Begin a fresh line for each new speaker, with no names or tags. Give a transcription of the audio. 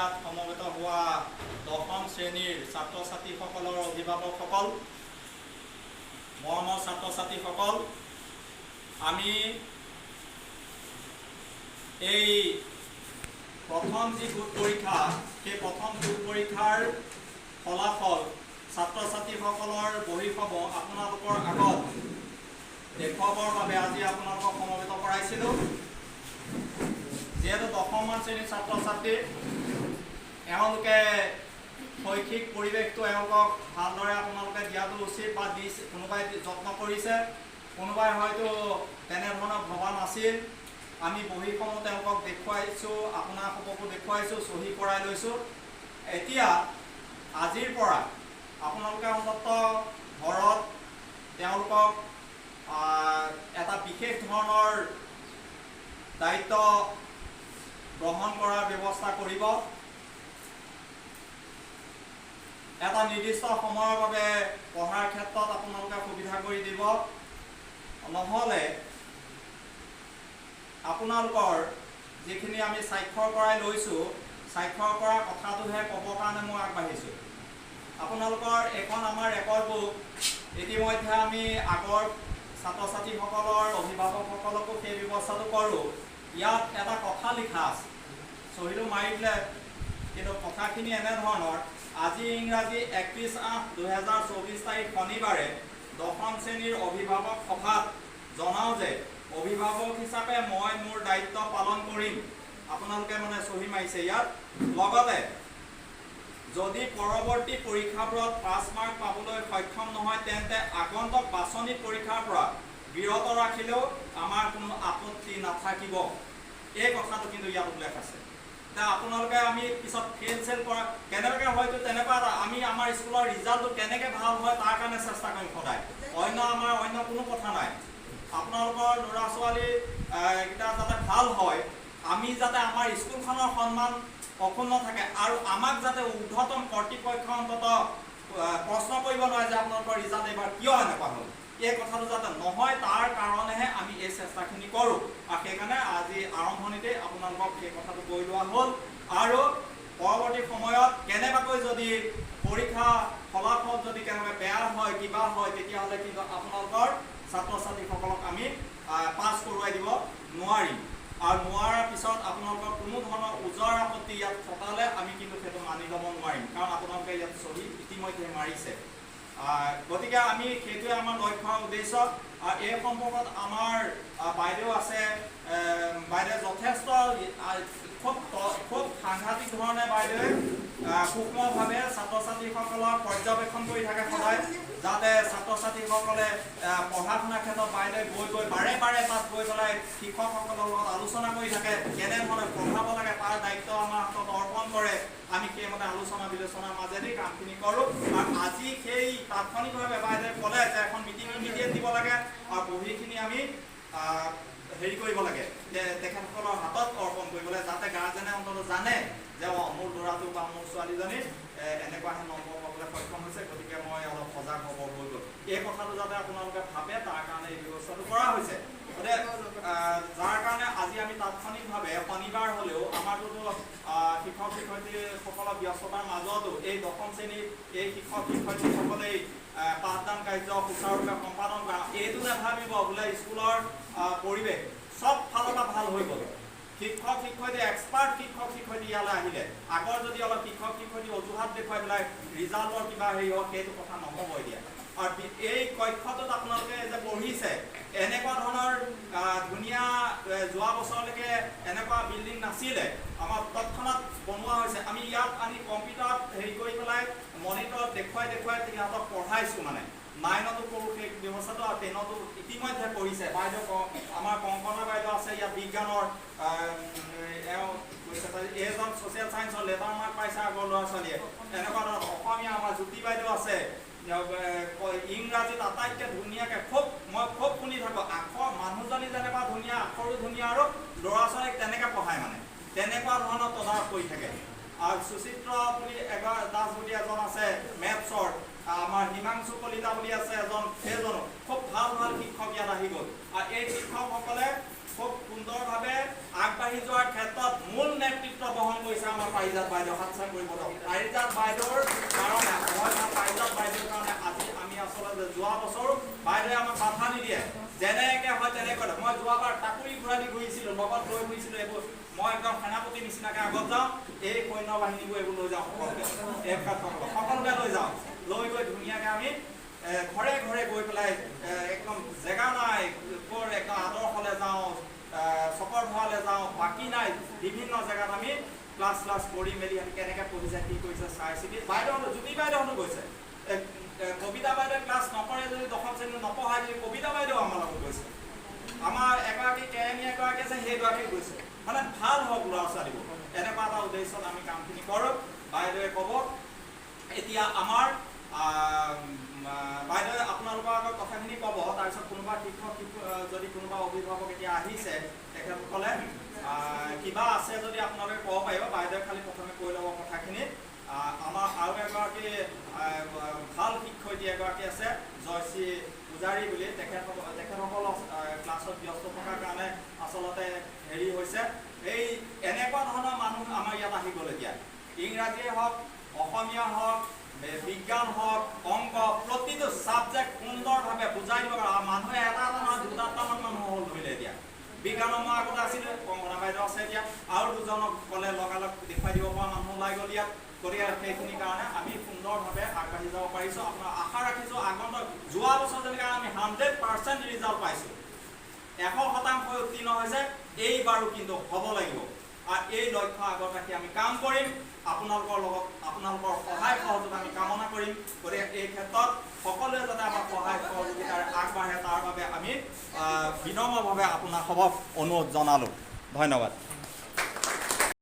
ইয়াত সমবেত হোৱা দশম শ্ৰেণীৰ ছাত্ৰ ছাত্ৰীসকলৰ অভিভাৱকসকল, মৰমৰ ছাত্ৰ ছাত্ৰীসকল, আমি এই প্ৰথম যি গোট পৰীক্ষা, সেই প্ৰথম গোট পৰীক্ষাৰ ফলাফল ছাত্ৰ ছাত্ৰীসকলৰ বহীসমূহ আপোনালোকৰ আগত দেখুৱাবৰ বাবে আজি আপোনালোকক সমবেত কৰাইছিলোঁ। যিহেতু দশমমান শ্ৰেণীৰ ছাত্ৰ ছাত্ৰী, এওঁলোকে শৈক্ষিক পৰিৱেশটো এওঁলোকক ভালদৰে আপোনালোকে দিয়াটো উচিত বা দিছে, কোনোবাই যত্ন কৰিছে, কোনোবাই হয়তো তেনেধৰণৰ ভবা নাছিল। আমি বহীসমূহ তেওঁলোকক দেখুৱাইছোঁ, আপোনালোককো দেখুৱাইছোঁ, চহী কৰাই লৈছোঁ। এতিয়া আজিৰ পৰা আপোনালোকে অন্ততঃ ঘৰত তেওঁলোকক এটা বিশেষ ধৰণৰ দায়িত্ব গ্ৰহণ কৰাৰ ব্যৱস্থা কৰিব। এটা নিৰ্দিষ্ট সময়ৰ বাবে পঢ়াৰ ক্ষেত্ৰত আপোনালোকে সুবিধা কৰি দিব, নহ'লে আপোনালোকৰ যিখিনি আমি স্বাক্ষৰ কৰাই লৈছোঁ, স্বাক্ষৰ কৰা কথাটোহে ক'বৰ কাৰণে মই আগবাঢ়িছোঁ। আপোনালোকৰ এখন আমাৰ ৰেকৰ্ড বুক ইতিমধ্যে আমি আগৰ ছাত্ৰ ছাত্ৰীসকলৰ অভিভাৱকসকলকো সেই ব্যৱস্থাটো কৰোঁ। ইয়াত এটা কথা লিখা আছে, চহীটো মাৰি দিলে, কিন্তু কথাখিনি এনেধৰণৰ: আজি ইংৰাজী 31/8/2024 তাৰিখ শনিবাৰে দশম শ্ৰেণীৰ অভিভাৱক সভাত জনাওঁ যে অভিভাৱক হিচাপে মই মোৰ দায়িত্ব পালন কৰিম। আপোনালোকে মানে চহী মাৰিছে ইয়াত। লগতে যদি পৰৱৰ্তী পৰীক্ষাবোৰত 5 মাৰ্ক পাবলৈ সক্ষম নহয়, তেন্তে আগন্তুক বাছনি পৰীক্ষাৰ পৰা বিৰত ৰাখিলেও আমাৰ কোনো আপত্তি নাথাকিব। এই কথাটো কিন্তু ইয়াত উল্লেখ আছে। এতিয়া আপোনালোকে আমি পিছত ফেইল চেল কৰা কেনেকৈ হয়তো তেনেকুৱা এটা আমি আমাৰ স্কুলৰ ৰিজাল্টটো কেনেকৈ ভাল হয় তাৰ কাৰণে চেষ্টা কৰিম সদায়। অন্য কোনো কথা নাই। আপোনালোকৰ ল'ৰা ছোৱালী কেইটা যাতে ভাল হয়, আমি যাতে আমাৰ স্কুলখনৰ সন্মান অক্ষুণ্ণ থাকে, আৰু আমাক যাতে ঊৰ্ধ্বতম কৰ্তৃপক্ষ অন্ততঃ প্ৰশ্ন কৰিব নোৱাৰে যে আপোনালোকৰ ৰিজাল্ট এইবাৰ কিয় এনেকুৱা হ'ল। এই কথাটো যাতে নহয়, তাৰ কাৰণেহে আমি এই চেষ্টাখিনি কৰোঁ। আৰু সেইকাৰণে আজি আৰম্ভণিতে আপোনালোকক সেই কথাটো কৈ লোৱা হ'ল। আৰু পৰৱৰ্তী সময়ত কেনেবাকৈ যদি পৰীক্ষা ফলাফল যদি কেনেবাকৈ বেয়া হয়, কিবা হয়, তেতিয়াহ'লে কিন্তু আপোনালোকৰ ছাত্ৰ ছাত্ৰীসকলক আমি পাছ কৰোৱাই দিব নোৱাৰিম। আৰু নোৱাৰাৰ পিছত আপোনালোকৰ কোনো ধৰণৰ ওজৰ আপত্তি ইয়াত থকালে আমি কিন্তু সেইটো মানি ল'ব নোৱাৰিম, কাৰণ আপোনালোকে ইয়াত চহী ইতিমধ্যে মাৰিছে। গতিকে আমি সেইটোৱে আমাৰ লক্ষ্য উদ্দেশ্য। আৰু এই সম্পৰ্কত আমাৰ বাইদেউ আছে, বাইদেৱে যথেষ্ট খুব সাংঘাতিক ধৰণে বাইদেৱে সূক্ষ্মভাৱে ছাত্ৰ ছাত্ৰীসকলক পৰ্যবেক্ষণ কৰি থাকে সদায়, যাতে ছাত্ৰ ছাত্ৰীসকলে পঢ়া শুনাৰ ক্ষেত্ৰত বাইদেৱে গৈ বাৰে বাৰে তাত গৈ পেলাই শিক্ষকসকলৰ লগত আলোচনা কৰি থাকে, কেনেধৰণে পঢ়াব লাগে তাৰ দায়িত্ব আমাৰ হাতত অৰ্পণ কৰে। আমি সেইমতে আলোচনা বিলোচনাৰ মাজেদি কামখিনি কৰোঁ। আৰু আজি সেই তাৎক্ষণিকভাৱে বাইদেৱে ক'লে যে এখন মিটিং ইমিডিয়েট দিব লাগে আৰু বহীখিনি আমি হেৰি কৰিব লাগে, তেখেতসকলৰ হাতত অৰ্পণ কৰিবলৈ, যাতে গাৰ্জেনে অন্ততঃ জানে যে মোৰ ল'ৰাটো বা মোৰ ছোৱালীজনী এনেকুৱাহে নম্বৰ পাবলৈ সক্ষম হৈছে, গতিকে মই অলপ সজাগ হ'ব হৈ গ'ল। এই কথাটো যাতে আপোনালোকে ভাবে, তাৰ কাৰণে এই ব্যৱস্থাটো কৰা হৈছে। গতিকে যাৰ কাৰণে আজি আমি তাৎক্ষণিকভাৱে শনিবাৰ হ'লেও আমাৰটোতো শিক্ষক শিক্ষয়িত্ৰীসকলৰ ব্যস্ততাৰ মাজতো এই দশম শ্ৰেণীৰ এই শিক্ষক শিক্ষয়িত্ৰীসকলেই পাঠদান কাৰ্য সুচাৰুৰূপে সম্পাদন কৰা, এইটো নাভাবিব বোলে স্কুলৰ পৰিৱেশ চব ফালৰ পৰা ভাল হৈ গ'ল, শিক্ষক শিক্ষয়িত্ৰী এক্সপাৰ্ট শিক্ষক শিক্ষয়িত্ৰী ইয়ালৈ আহিলে, আগৰ যদি অলপ শিক্ষক শিক্ষয়িত্ৰী অজুহাত দেখুৱাই পেলাই ৰিজাল্টৰ কিবা হেৰি হওক, সেইটো কথা নহ'ব এতিয়া। আৰু এই কক্ষটোত আপোনালোকে যে পঢ়িছে, এনেকুৱা ধৰণৰ ধুনীয়া যোৱা বছৰলৈকে এনেকুৱা বিল্ডিং নাছিলে, আমাৰ তৎক্ষণাত বনোৱা হৈছে। আমি ইয়াত আনি কম্পিউটাৰত হেৰি কৰি পেলাই মনিটৰত দেখুৱাই সিহঁতক পঢ়াইছোঁ। মানে 9তো কৰোঁ সেই ব্যৱস্থাটো, আৰু 10তো ইতিমধ্যে কৰিছে। বাইদেউ আমাৰ কংকনা বাইদেউ আছে ইয়াত বিজ্ঞানৰ, এজন ছ'চিয়েল ছায়েন্সৰ লেটাৰ মাৰ্ক পাইছে আগৰ ল'ৰা ছোৱালীয়ে। এনেকুৱা ধৰণৰ অসমীয়া আমাৰ জ্যোতি বাইদেউ আছে, ইংৰাজীত আটাইতকৈ ধুনীয়াকৈ মই খুব শুনি থাকোঁ, আখৰ মানুহজনী যেনেকুৱা ধুনীয়া, আখৰো ধুনীয়া, আৰু ল'ৰা ছোৱালীক তেনেকৈ পঢ়ায়, মানে তেনেকুৱা ধৰণৰ তদাৰক কৰি থাকে। আৰু সুচিত্ৰ বুলি দাস বুলি এজন আছে মেথছৰ, আমাৰ হিমাংশু কলিতা বুলি আছে এজন, সেইজনো খুব ভাল শিক্ষক ইয়াত আহি গ'ল। আৰু এই শিক্ষকসকলে খুব সুন্দৰভাৱে আগবাঢ়ি যোৱাৰ ক্ষেত্ৰত মূল নেতৃত্ব বহন কৰিছে আমাৰ পাৰিজাত বাইদেউ হাত চাপ কৰিব দিয়ক। পাৰিজাত বাইদেউৰ কাৰণে পাৰিজাত বাইদেউৰ কাৰণে আজি আমি আচলতে যোৱা বছৰ বাইদেৱে আমাক বাধা নিদিয়ে, যেনেকে হয় তেনেকৈ মই যোৱাবাৰ টাকুৰি ঘূৰা দি ঘূৰিছিলোঁ, লগত লৈ ঘূৰিছিলোঁ এইবোৰ, মই একদম সেনাপতি নিচিনাকে আগত যাওঁ, এই সৈন্য বাহিনীবোৰ এইবোৰ লৈ যাওঁ সকলোকে লৈ যাওঁ, লৈ গৈ ধুনীয়াকে আমি ঘৰে ঘৰে গৈ পেলাই একদম জেগা নাই বৰ একদম আদৰ্শলৈ যাওঁ, চকৰ ভৰালে যাওঁ, বাকী নাই বিভিন্ন জেগাত আমি ক্লাছ কৰি মেলি আমি কেনেকৈ পঢ়িছে কি কৰিছে চাই চিতি বাইদেউহঁতো জ্যোতি বাইদেউহঁতো গৈছে, কবিতা বাইদেৱে ক্লাছ নকৰে যদি দশম শ্ৰেণীত নপঢ়াই যদি কবিতা বাইদেউ আমাৰ লগত গৈছে, আমাৰ এগৰাকী কেৰাণী এগৰাকী আছে সেইগৰাকী গৈছে, মানে ভাল হওক ল'ৰা ছোৱালীবোৰ, এনেকুৱা এটা উদ্দেশ্যত আমি কামখিনি কৰোঁ। বাইদেৱে ক'ব এতিয়া আমাৰ বাইদেৱে আপোনালোকৰ আগত কথাখিনি ক'ব, তাৰপিছত কোনোবা শিক্ষক যদি কোনোবা অভিভাৱক এতিয়া আহিছে তেখেতসকলে কিবা আছে যদি আপোনালোকে ক'ব পাৰিব, বাইদেৱে খালি প্ৰথমে কৈ ল'ব কথাখিনি। আমাৰ আৰু এগৰাকী ভাল শিক্ষয়িত্ৰী এগৰাকী আছে জয়শ্ৰী পূজাৰী বুলি, তেখেতসকল ক্লাছত ব্যস্ত থকাৰ কাৰণে আচলতে হেৰি হৈছে, এই এনেকুৱা ধৰণৰ মানুহ আমাৰ ইয়াত আহিবলগীয়া, ইংৰাজীয়ে হওক অসমীয়া হওক বিজ্ঞান হওক অংক প্ৰতিটো ছাবজেক্ট সুন্দৰভাৱে বুজাই দিব পাৰা মানুহে এটা নহয় দুটামান মানুহ হ'ল ধৰিলে। এতিয়া বিজ্ঞানৰ মই আগতে আছিলোঁ, কংকনা বাইদেউ আছে, এতিয়া আৰু দুজনক ক'লে লগালগ দেখুৱাই দিব পৰা মানুহ ওলাই গ'ল ইয়াত। গতিকে সেইখিনিৰ কাৰণে আমি সুন্দৰভাৱে আগবাঢ়ি যাব পাৰিছোঁ। আপোনাৰ আশা ৰাখিছোঁ আগন্তুক যোৱা বছৰ যেনেকৈ আমি 100% ৰিজাল্ট পাইছোঁ, 100% উত্তীৰ্ণ হৈছে, এইবাৰো কিন্তু হ'ব লাগিব। আৰু এই লক্ষ্য আগত ৰাখি আমি কাম কৰিম, আপোনালোকৰ লগত আপোনালোকৰ সহায় সহযোগ আমি কামনা কৰিম। গতিকে এই ক্ষেত্ৰত সকলোৱে যাতে আমাৰ সহায় সহযোগিতাৰে আগবাঢ়ে তাৰ বাবে আমি বিনম্ৰভাৱে আপোনাক অনুৰোধ জনালোঁ। ধন্যবাদ।